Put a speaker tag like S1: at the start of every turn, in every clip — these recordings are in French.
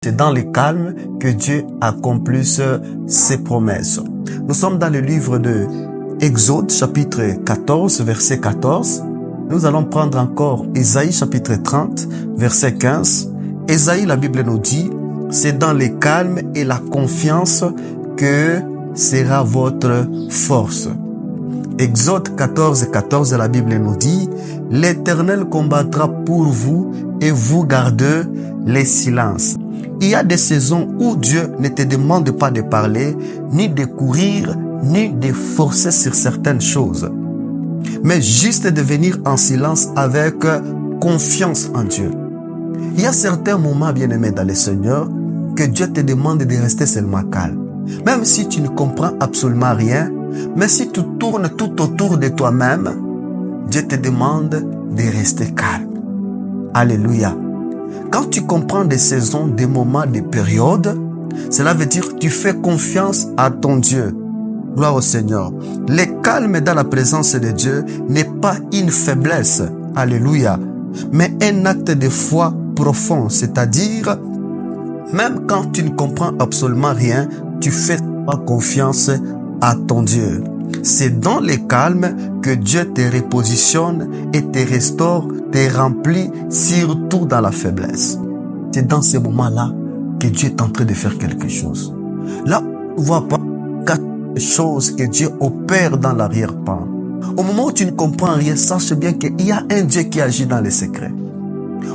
S1: C'est dans le calme que Dieu accomplisse ses promesses. Nous sommes dans le livre de Exode, chapitre 14, verset 14. Nous allons prendre encore Ésaïe, chapitre 30, verset 15. Ésaïe, la Bible nous dit, c'est dans le calme et la confiance que sera votre force. Exode 14, 14, la Bible nous dit, l'Éternel combattra pour vous et vous gardez le silence. Il y a des saisons où Dieu ne te demande pas de parler, ni de courir, ni de forcer sur certaines choses, mais juste de venir en silence avec confiance en Dieu. Il y a certains moments, bien-aimés dans le Seigneur, que Dieu te demande de rester seulement calme. Même si tu ne comprends absolument rien, mais si tu tournes tout autour de toi-même, Dieu te demande de rester calme. Alléluia. Quand tu comprends des saisons, des moments, des périodes, cela veut dire que tu fais confiance à ton Dieu. Gloire au Seigneur. Le calme dans la présence de Dieu n'est pas une faiblesse. Alléluia. Mais un acte de foi profond, c'est-à-dire, même quand tu ne comprends absolument rien, tu fais confiance à ton Dieu. C'est dans le calme que Dieu te repositionne et te restaure, te remplit, surtout dans la faiblesse. C'est dans ces moments-là que Dieu est en train de faire quelque chose. Là, on ne voit pas quelque chose que Dieu opère dans l'arrière-plan. Au moment où tu ne comprends rien, sache bien qu'il y a un Dieu qui agit dans les secrets.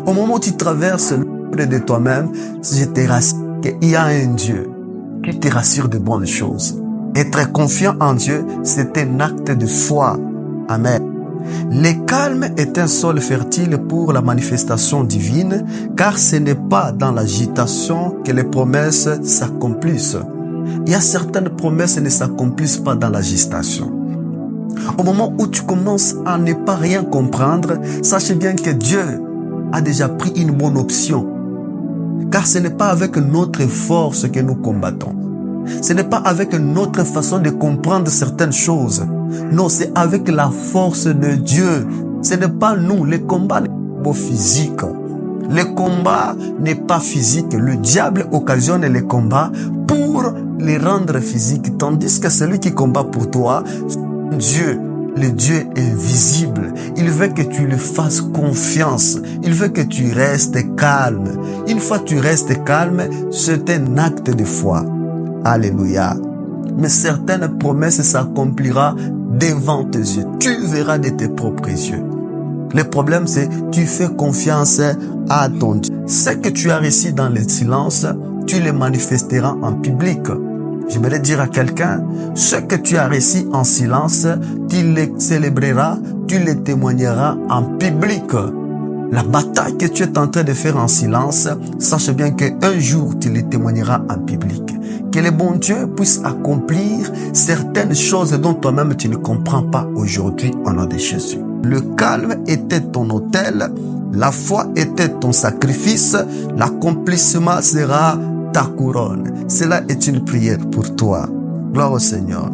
S1: Au moment où tu traverses près de toi-même, je te rassure qu'il y a un Dieu qui te rassure de bonnes choses. Être confiant en Dieu, c'est un acte de foi. Amen. Le calme est un sol fertile pour la manifestation divine, car ce n'est pas dans l'agitation que les promesses s'accomplissent. Il y a certaines promesses qui ne s'accomplissent pas dans l'agitation. Au moment où tu commences à ne pas rien comprendre, sache bien que Dieu a déjà pris une bonne option. Car ce n'est pas avec notre force que nous combattons. Ce n'est pas avec notre façon de comprendre certaines choses. Non, c'est avec la force de Dieu. Ce n'est pas nous. Le combat n'est pas physique. Le combat n'est pas physique. Le diable occasionne les combats pour les rendre physiques. Tandis que celui qui combat pour toi, Dieu, le Dieu invisible, il veut que tu lui fasses confiance. Il veut que tu restes calme. Une fois que tu restes calme, c'est un acte de foi. Alléluia. Mais certaines promesses s'accompliront devant tes yeux. Tu verras de tes propres yeux. Le problème, c'est que tu fais confiance à ton Dieu. Ce que tu as reçu dans le silence, tu le manifesteras en public. J'aimerais dire à quelqu'un, ce que tu as reçu en silence, tu le célébreras, tu le témoigneras en public. La bataille que tu es en train de faire en silence, sache bien qu'un jour, tu le témoigneras en public. Que le bon Dieu puisse accomplir certaines choses dont toi-même tu ne comprends pas aujourd'hui au nom de Jésus. Le calme était ton autel, la foi était ton sacrifice, l'accomplissement sera ta couronne. Cela est une prière pour toi. Gloire au Seigneur.